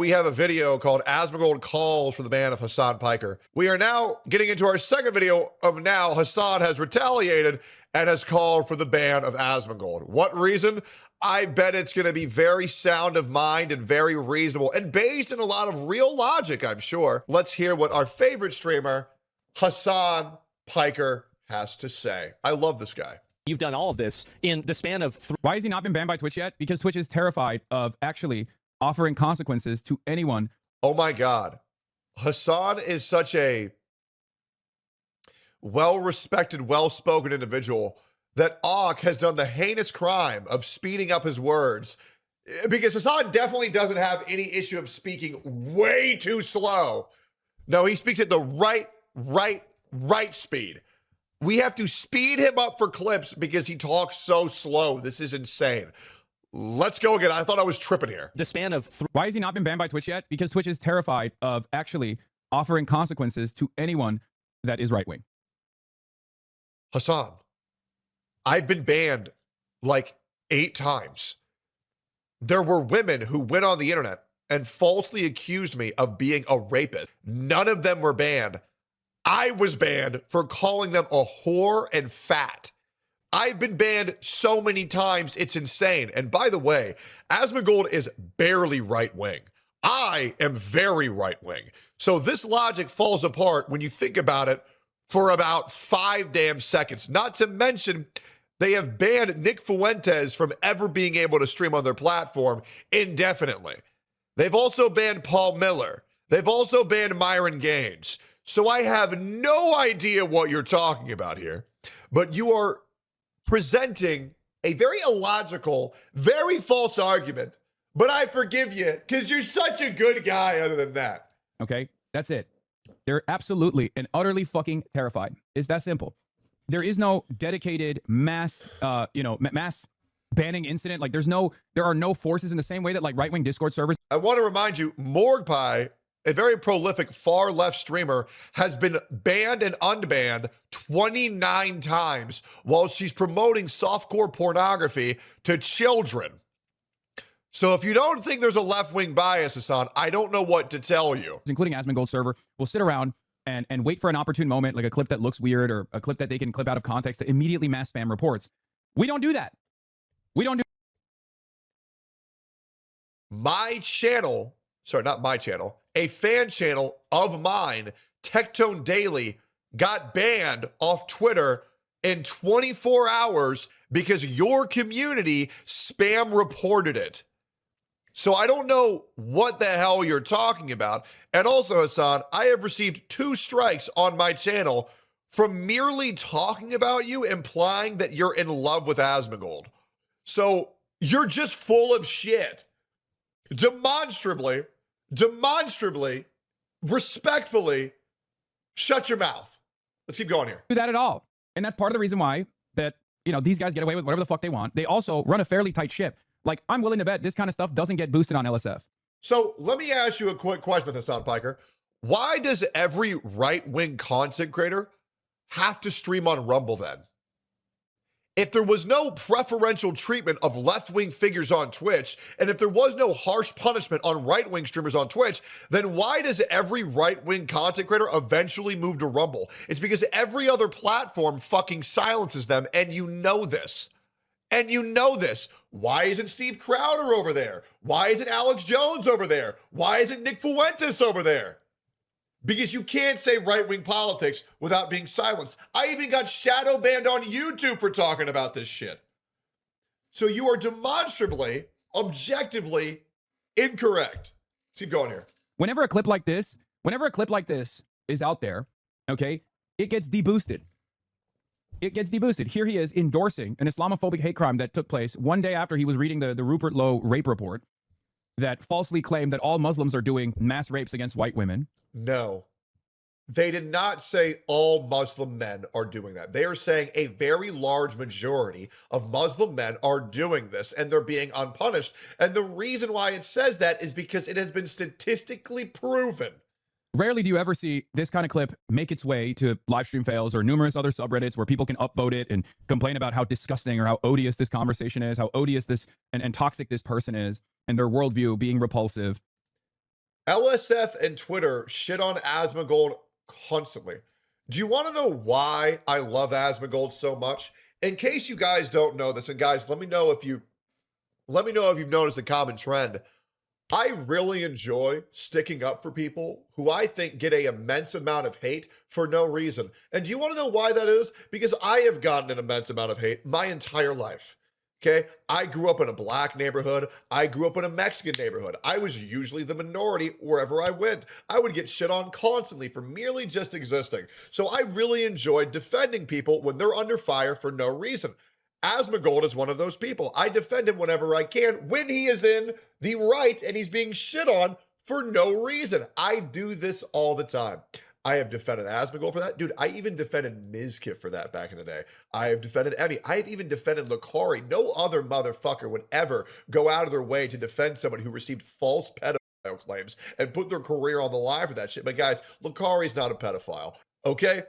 we have a video called Asmongold calls for the ban of Hasan Piker. We are now getting into our second video of now Hasan has retaliated and has called for the ban of Asmongold. What reason? I bet it's going to be very sound of mind and very reasonable and based in a lot of real logic, I'm sure. Let's hear what our favorite streamer, Hasan Piker, has to say. I love this guy. You've done all of this in the span of... Why has he not been banned by Twitch yet? Because Twitch is terrified of actually offering consequences to anyone. Oh my God. Hasan is such a well-respected, well-spoken individual that Auk has done the heinous crime of speeding up his words, because Hasan definitely doesn't have any issue of speaking way too slow. No, he speaks at the right speed. We have to speed him up for clips because he talks so slow. This is insane. Let's go again. I thought I was tripping here. The span of... Why has he not been banned by Twitch yet? Because Twitch is terrified of actually offering consequences to anyone that is right-wing. Hasan, I've been banned like 8 times. There were women who went on the internet and falsely accused me of being a rapist. None of them were banned. I was banned for calling them a whore and fat. I've been banned so many times, it's insane. And by the way, Asmongold is barely right-wing. I am very right-wing. So this logic falls apart when you think about it for about 5 damn seconds. Not to mention, they have banned Nick Fuentes from ever being able to stream on their platform indefinitely. They've also banned Paul Miller. They've also banned Myron Gaines. So I have no idea what you're talking about here, but you are presenting a very illogical, very false argument, but I forgive you because you're such a good guy other than that. Okay, that's it. They're absolutely and utterly fucking terrified. It's that simple. There is no dedicated mass, mass banning incident. Like there are no forces in the same way that like right-wing Discord servers. I want to remind you, Morgpie, a very prolific far left streamer, has been banned and unbanned 29 times while she's promoting softcore pornography to children. So if you don't think there's a left-wing bias, Hasan, I don't know what to tell you. Including Asmongold server will sit around and wait for an opportune moment, like a clip that looks weird or a clip that they can clip out of context to immediately mass spam reports. We don't do that. We don't do. My channel, sorry, not my channel, a fan channel of mine, Tectone Daily, got banned off Twitter in 24 hours because your community spam reported it. So I don't know what the hell you're talking about. And also, Hasan, I have received 2 strikes on my channel from merely talking about you, implying that you're in love with Asmongold. So you're just full of shit. Demonstrably, respectfully, shut your mouth. Let's keep going here. Do that at all. And that's part of the reason why that, these guys get away with whatever the fuck they want. They also run a fairly tight ship. Like, I'm willing to bet this kind of stuff doesn't get boosted on LSF. So let me ask you a quick question, Hasan Piker. Why does every right-wing content creator have to stream on Rumble then? If there was no preferential treatment of left-wing figures on Twitch, and if there was no harsh punishment on right-wing streamers on Twitch, then why does every right-wing content creator eventually move to Rumble? It's because every other platform fucking silences them, and you know this. And you know this. Why isn't Steve Crowder over there? Why isn't Alex Jones over there? Why isn't Nick Fuentes over there? Because you can't say right-wing politics without being silenced. I even got shadow banned on YouTube for talking about this shit. So you are demonstrably, objectively incorrect. Let's keep going here. Whenever a clip like this is out there, okay, it gets deboosted. It gets deboosted. Here he is endorsing an Islamophobic hate crime that took place one day after he was reading the Rupert Lowe rape report that falsely claimed that all Muslims are doing mass rapes against white women. No, they did not say all Muslim men are doing that. They are saying a very large majority of Muslim men are doing this and they're being unpunished. And the reason why it says that is because it has been statistically proven. Rarely do you ever see this kind of clip make its way to livestream fails or numerous other subreddits where people can upvote it and complain about how disgusting or how odious this conversation is, how odious this and toxic this person is, and their worldview being repulsive. LSF and Twitter shit on Asmongold constantly. Do you want to know why I love Asmongold so much? In case you guys don't know this, and guys, let me know if you've noticed a common trend. I really enjoy sticking up for people who I think get an immense amount of hate for no reason. And do you want to know why that is? Because I have gotten an immense amount of hate my entire life. Okay, I grew up in a black neighborhood. I grew up in a Mexican neighborhood. I was usually the minority wherever I went. I would get shit on constantly for merely just existing. So I really enjoyed defending people when they're under fire for no reason. Asmongold is one of those people. I defend him whenever I can when he is in the right and he's being shit on for no reason. I do this all the time. I have defended Asmongold for that. Dude, I even defended Mizkif for that back in the day. I have defended Emmy. I have even defended Lakari. No other motherfucker would ever go out of their way to defend somebody who received false pedophile claims and put their career on the line for that shit. But guys, Lakari's not a pedophile, okay?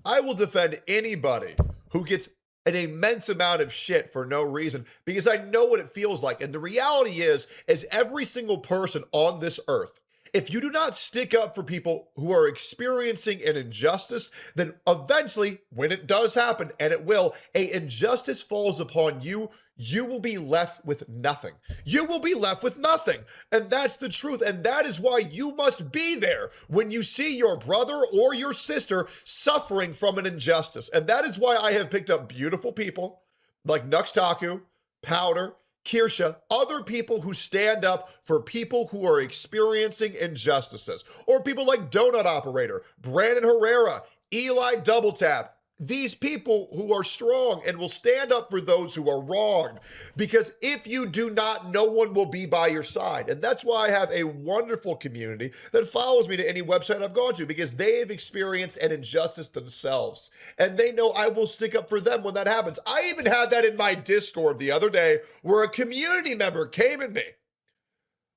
I will defend anybody who gets an immense amount of shit for no reason because I know what it feels like. And the reality is every single person on this earth, if you do not stick up for people who are experiencing an injustice, then eventually, when it does happen, and it will, an injustice falls upon you, you will be left with nothing. You will be left with nothing. And that's the truth. And that is why you must be there when you see your brother or your sister suffering from an injustice. And that is why I have picked up beautiful people like Nuxtaku, Powder, Kirsha, other people who stand up for people who are experiencing injustices, or people like Donut Operator, Brandon Herrera, Eli Double Tap. These people who are strong and will stand up for those who are wrong. Because if you do not, no one will be by your side. And that's why I have a wonderful community that follows me to any website I've gone to, because they have experienced an injustice themselves. And they know I will stick up for them when that happens. I even had that in my Discord the other day where a community member came at me.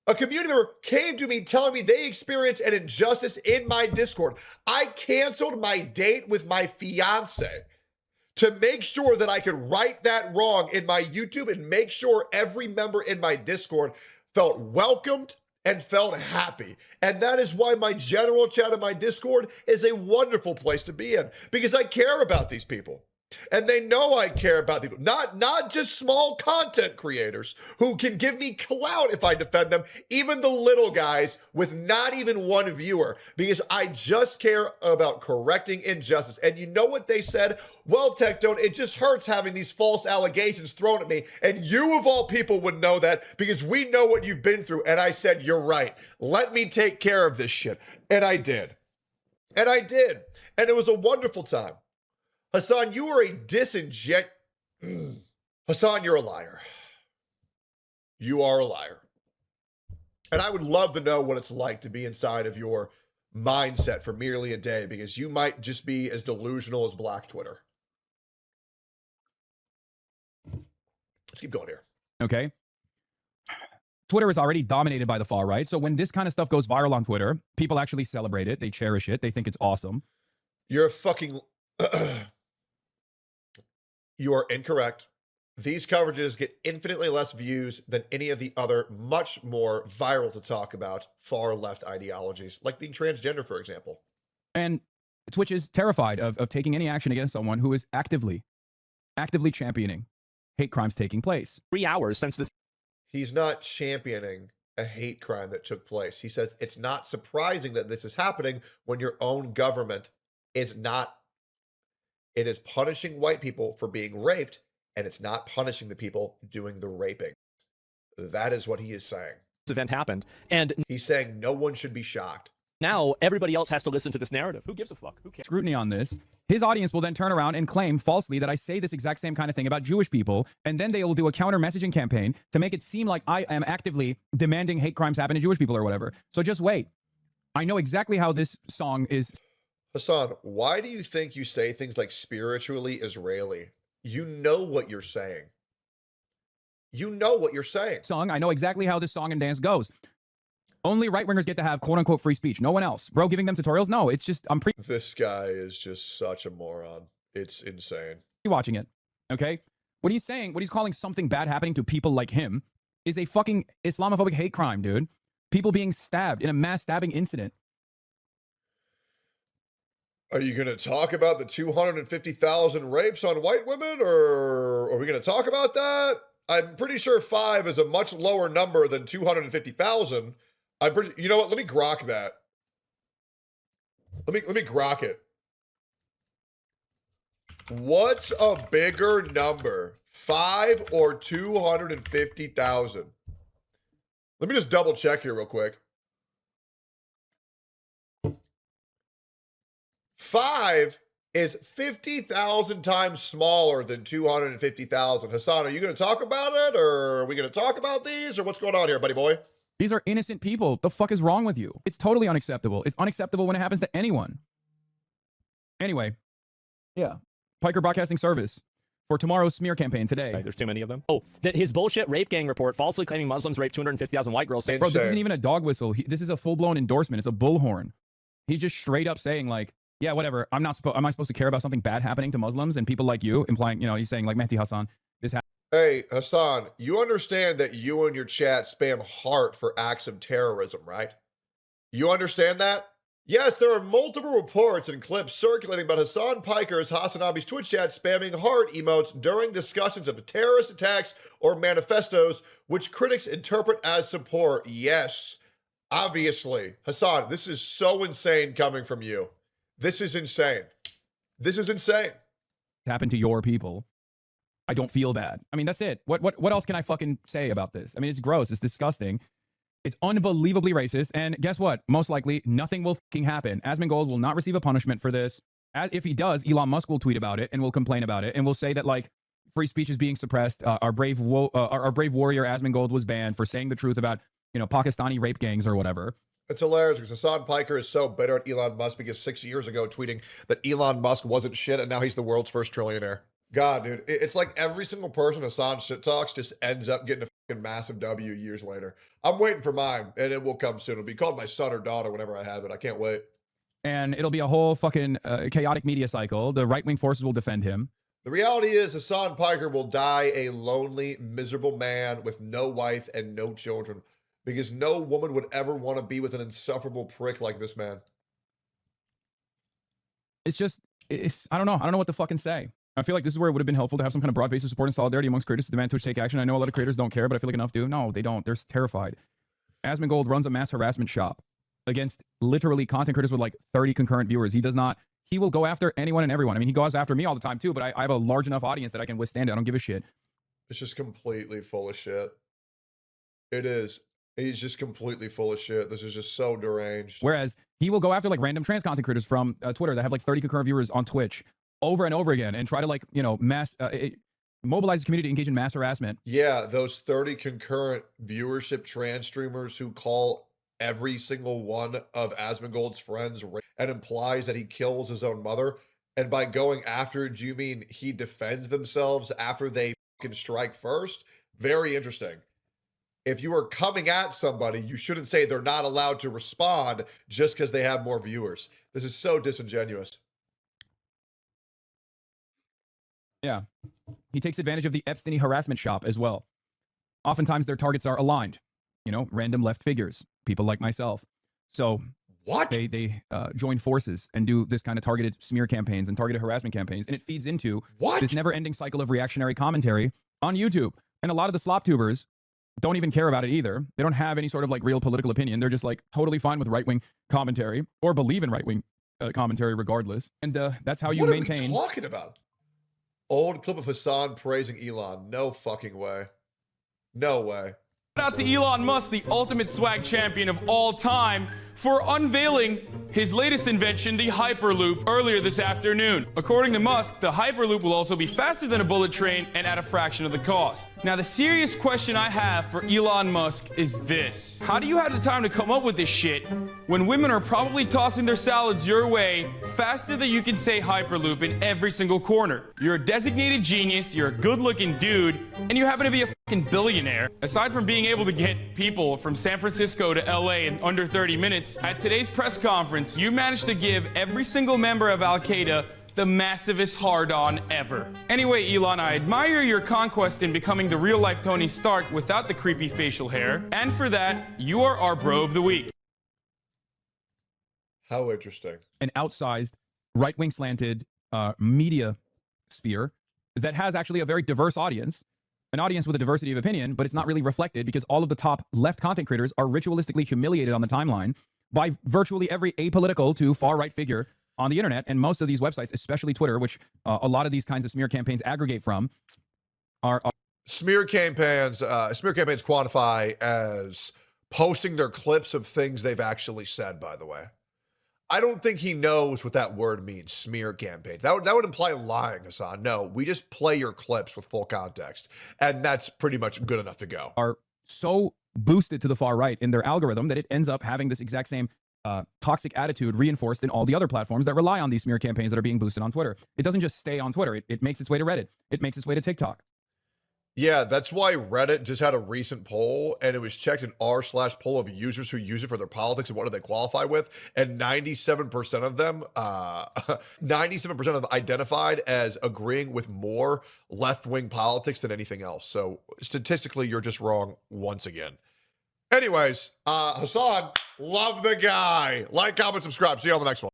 A community member came to me telling me they experienced an injustice in my Discord. I canceled my date with my fiance to make sure that I could right that wrong in my YouTube and make sure every member in my Discord felt welcomed and felt happy. And that is why my general chat in my Discord is a wonderful place to be in, because I care about these people. And they know I care about people, not just small content creators who can give me clout if I defend them, even the little guys with not even one viewer, because I just care about correcting injustice. And you know what they said? Well, Tectone, it just hurts having these false allegations thrown at me. And you of all people would know that because we know what you've been through. And I said, you're right. Let me take care of this shit. And I did. And I did. And it was a wonderful time. Hasan, you are a Hasan, you're a liar. You are a liar. And I would love to know what it's like to be inside of your mindset for merely a day, because you might just be as delusional as Black Twitter. Let's keep going here. Okay. Twitter is already dominated by the far right. So when this kind of stuff goes viral on Twitter, people actually celebrate it. They cherish it. They think it's awesome. You're a fucking... You are incorrect. These coverages get infinitely less views than any of the other much more viral to talk about far left ideologies, like being transgender, for example. And Twitch is terrified of taking any action against someone who is actively championing hate crimes taking place. 3 hours since this. He's not championing a hate crime that took place. He says it's not surprising that this is happening when your own government is not. It is punishing white people for being raped, and it's not punishing the people doing the raping. That is what he is saying. This event happened, and he's saying no one should be shocked. Now everybody else has to listen to this narrative. Who gives a fuck? Who cares? Scrutiny on this. His audience will then turn around and claim falsely that I say this exact same kind of thing about Jewish people, and then they will do a counter messaging campaign to make it seem like I am actively demanding hate crimes happen to Jewish people or whatever. So just wait. I know exactly how this song is. Hasan, why do you think you say things like spiritually Israeli? You know what you're saying. You know what you're saying. Song. I know exactly how this song and dance goes. Only right-wingers get to have quote-unquote free speech. No one else. Bro, giving them tutorials? No, it's just, This guy is just such a moron. It's insane. Watching it, okay? What he's saying, what he's calling something bad happening to people like him is a fucking Islamophobic hate crime, dude. people being stabbed in a mass stabbing incident. Are you going to talk about the 250,000 rapes on white women, or are we going to talk about that? I'm pretty sure 5 is a much lower number than 250,000. I'm pretty, you know what? Let me grok that. Let me grok it. What's a bigger number, 5 or 250,000? Let me just double check here real quick. 5 is 50,000 times smaller than 250,000. Hasan, are you going to talk about it, or are we going to talk about these, or what's going on here, buddy boy? These are innocent people. The fuck is wrong with you? It's totally unacceptable. It's unacceptable when it happens to anyone. Anyway, yeah. Piker Broadcasting Service for tomorrow's smear campaign today. Right, there's too many of them. Oh, that his bullshit rape gang report falsely claiming Muslims raped 250,000 white girls. Bro, this isn't even a dog whistle. This is a full-blown endorsement. It's a bullhorn. He's just straight up saying, like, yeah, whatever. Am I supposed to care about something bad happening to Muslims and people like you? Implying, you know, he's saying, like, Mehdi Hasan, this happened. Hey, Hasan, you understand that you and your chat spam heart for acts of terrorism, right? You understand that? Yes, there are multiple reports and clips circulating about Hasan Piker's Hasan Abi's Twitch chat spamming heart emotes during discussions of terrorist attacks or manifestos, which critics interpret as support. Yes, obviously. Hasan, this is so insane coming from you. This is insane. This is insane. Happened to your people. I don't feel bad. I mean, that's it. What else can I fucking say about this? I mean, it's gross. It's disgusting. It's unbelievably racist. And guess what? Most likely, nothing will fucking happen. Asmongold will not receive a punishment for this. If he does, Elon Musk will tweet about it and will complain about it and will say that, like, free speech is being suppressed. Our brave warrior Asmongold was banned for saying the truth about, you know, Pakistani rape gangs or whatever. It's hilarious because Hasan Piker is so bitter at Elon Musk because 6 years ago tweeting that Elon Musk wasn't shit and now he's the world's first trillionaire. God, dude, it's like every single person Hasan shit talks just ends up getting a fucking massive W years later. I'm waiting for mine, and it will come soon. It'll be called my son or daughter whenever I have it. I can't wait. And it'll be a whole fucking chaotic media cycle. The right-wing forces will defend him. The reality is Hasan Piker will die a lonely, miserable man with no wife and no children because no woman would ever want to be with an insufferable prick like this man. It's just, I don't know. I don't know what to fucking say. I feel like this is where it would have been helpful to have some kind of broad base of support and solidarity amongst creators to demand Twitch take action. I know a lot of creators don't care, but I feel like enough do. No, they don't. They're terrified. Asmongold runs a mass harassment shop against literally content creators with like 30 concurrent viewers. He does not. He will go after anyone and everyone. I mean, he goes after me all the time too, but I have a large enough audience that I can withstand it. I don't give a shit. It's just completely full of shit. It is. He's just completely full of shit. This is just so deranged. Whereas he will go after like random trans content creators from Twitter that have like 30 concurrent viewers on Twitch over and over again and try to, like, you know, mobilize the community to engage in mass harassment. Yeah, those 30 concurrent viewership trans streamers who call every single one of Asmongold's friends and implies that he kills his own mother. And by going after it, do you mean he defends themselves after they fucking strike first? Very interesting. If you are coming at somebody, you shouldn't say they're not allowed to respond just because they have more viewers. This is so disingenuous. Yeah. He takes advantage of the Epstein harassment shop as well. Oftentimes their targets are aligned, you know, random left figures, people like myself. So what? They join forces and do this kind of targeted smear campaigns and targeted harassment campaigns. And it feeds into this never ending cycle of reactionary commentary on YouTube. And a lot of the slop tubers don't even care about it either. They don't have any sort of like real political opinion. They're just like totally fine with right-wing commentary or believe in right-wing commentary regardless. And that's how you maintain. What are we talking about? Old clip of Hasan praising Elon. No fucking way. No way. Shout out to Elon Musk, the ultimate swag champion of all time, for unveiling his latest invention, the Hyperloop, earlier this afternoon. According to Musk, the Hyperloop will also be faster than a bullet train and at a fraction of the cost. Now, the serious question I have for Elon Musk is this. How do you have the time to come up with this shit when women are probably tossing their salads your way faster than you can say Hyperloop in every single corner? You're a designated genius, you're a good-looking dude, and you happen to be a fucking billionaire. Aside from being able to get people from San Francisco to LA in under 30 minutes, at today's press conference, you managed to give every single member of Al-Qaeda the massivest hard-on ever. Anyway, Elon, I admire your conquest in becoming the real-life Tony Stark without the creepy facial hair, and for that, you are our bro of the week. How interesting. An outsized, right-wing slanted media sphere that has actually a very diverse audience, an audience with a diversity of opinion, but it's not really reflected because all of the top left content creators are ritualistically humiliated on the timeline by virtually every apolitical to far-right figure on the internet. And most of these websites, especially Twitter, which a lot of these kinds of smear campaigns aggregate from, are Smear campaigns quantify as posting their clips of things they've actually said, by the way. I don't think he knows what that word means, smear campaign. That would imply lying, Hasan. No, we just play your clips with full context, and that's pretty much good enough to go. Are so boosted to the far right in their algorithm that it ends up having this exact same toxic attitude reinforced in all the other platforms that rely on these smear campaigns that are being boosted on Twitter. It doesn't just stay on Twitter. It makes its way to Reddit. It makes its way to TikTok. Yeah, that's why Reddit just had a recent poll, and it was checked in r/poll of users who use it for their politics and what do they qualify with, and 97% of them, 97% of them identified as agreeing with more left-wing politics than anything else. So statistically, you're just wrong once again. Anyways, Hasan, love the guy. Like, comment, subscribe. See you on the next one.